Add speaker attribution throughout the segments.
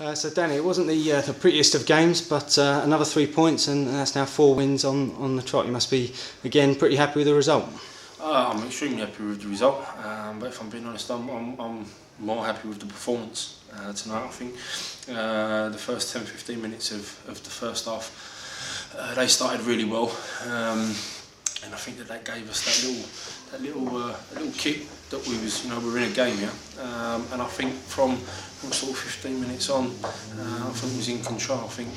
Speaker 1: So Danny, it wasn't the prettiest of games, but another 3 points, and that's now 4 wins on the trot. You must be again pretty happy with the result.
Speaker 2: I'm extremely happy with the result, but if I'm being honest, I'm more happy with the performance tonight. I think the first 10-15 minutes of the first half, they started really well, and I think that gave us that little kick that we're in a game here, and I think from sort of 15 minutes on, I think we was in control. I think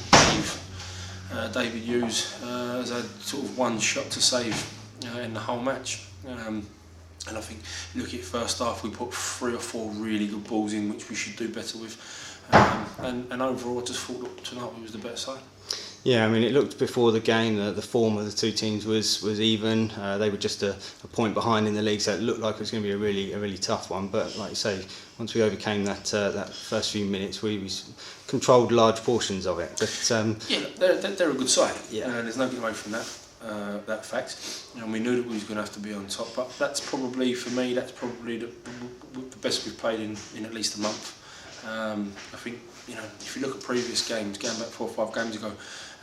Speaker 2: David Hughes has had sort of one shot to save in the whole match, and I think look at first half, we put 3 or 4 really good balls in, which we should do better with, and overall I just thought that tonight we was the better side.
Speaker 1: Yeah, I mean, it looked before the game the form of the two teams was even. They were just a point behind in the league, so it looked like it was going to be a really tough one. But like you say, once we overcame that first few minutes, we controlled large portions of it. But
Speaker 2: yeah, they're a good side.
Speaker 1: Yeah,
Speaker 2: there's no getting away from that fact. And we knew that we was going to have to be on top. But that's probably for me, the best we've played in at least a month. I think, if you look at previous games, going back 4 or 5 games ago,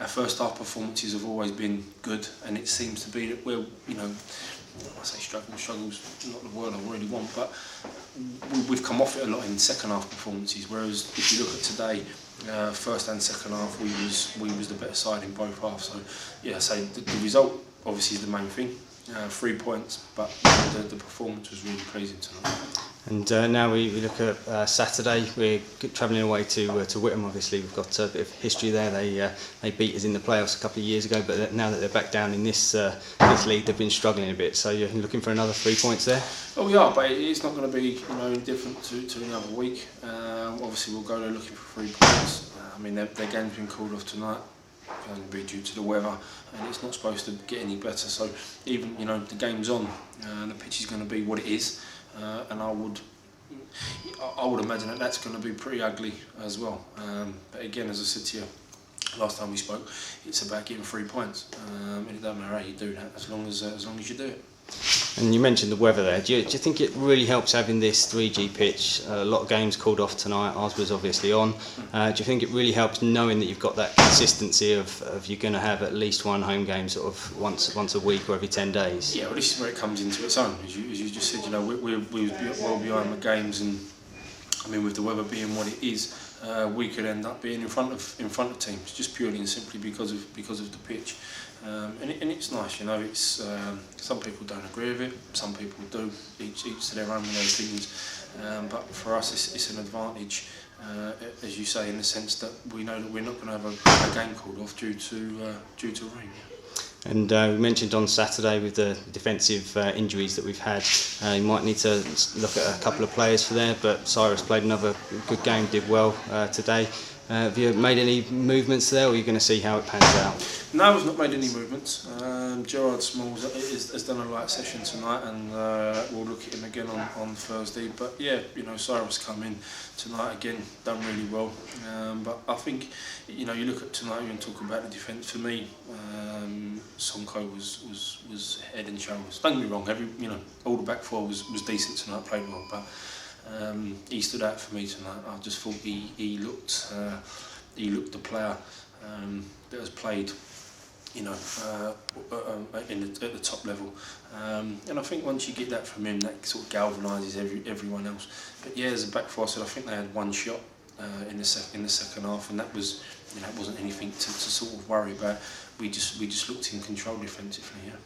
Speaker 2: our first half performances have always been good, and it seems to be that we're, I say struggles not the word I really want, but we've come off it a lot in second half performances. Whereas if you look at today, first and second half, we was the better side in both halves. So yeah, I say the result obviously is the main thing. 3 points, but the performance was really pleasing tonight.
Speaker 1: And now we look at Saturday. We're travelling away to Whittam. Obviously, we've got a bit of history there. They beat us in the playoffs a couple of years ago, but now that they're back down in this league, they've been struggling a bit. So you're looking for another 3 points there.
Speaker 2: Oh, we are, but it's not going to be any different to another week. Obviously, we'll go there looking for 3 points. I mean, their game's been called off tonight. It's going to be due to the weather, and it's not supposed to get any better. So even the game's on, the pitch is going to be what it is, and I would imagine that's going to be pretty ugly as well. But again, as I said to you last time we spoke, it's about getting 3 points, and it doesn't matter how you do that as long as you do it.
Speaker 1: And you mentioned the weather there. Do you think it really helps having this 3G pitch? A lot of games called off tonight. Ours was obviously on. Do you think it really helps knowing that you've got that consistency of you're going to have at least one home game sort of once a week or every 10 days?
Speaker 2: Yeah, well, this is where it comes into its own. As you just said, we was well behind the games, and I mean, with the weather being what it is, we could end up being in front of teams just purely and simply because of the pitch. And it's nice, it's some people don't agree with it, some people do, each to their own with their opinions, but for us it's an advantage, as you say, in the sense that we know that we're not going to have a game called off due to rain.
Speaker 1: And we mentioned on Saturday with the defensive injuries that we've had, you might need to look at a couple of players for there, but Cyrus played another good game, did well today. Have you made any movements there, or are you going to see how it pans out?
Speaker 2: No, I've not made any movements. Gerard Smalls has done a light session tonight, and we'll look at him again on Thursday. But yeah, Cyrus come in tonight again, done really well. But I think, you look at tonight and talk about the defence. For me, Sonko was head and shoulders. Don't get me wrong, all the back four was decent tonight, played well, but he stood out for me tonight. I just thought he looked the player that has played, at the top level, and I think once you get that from him, that sort of galvanises everyone else. But yeah, as a back four, I said I think they had one shot in the second half, and that was wasn't anything to sort of worry about. We just looked in control defensively. Yeah.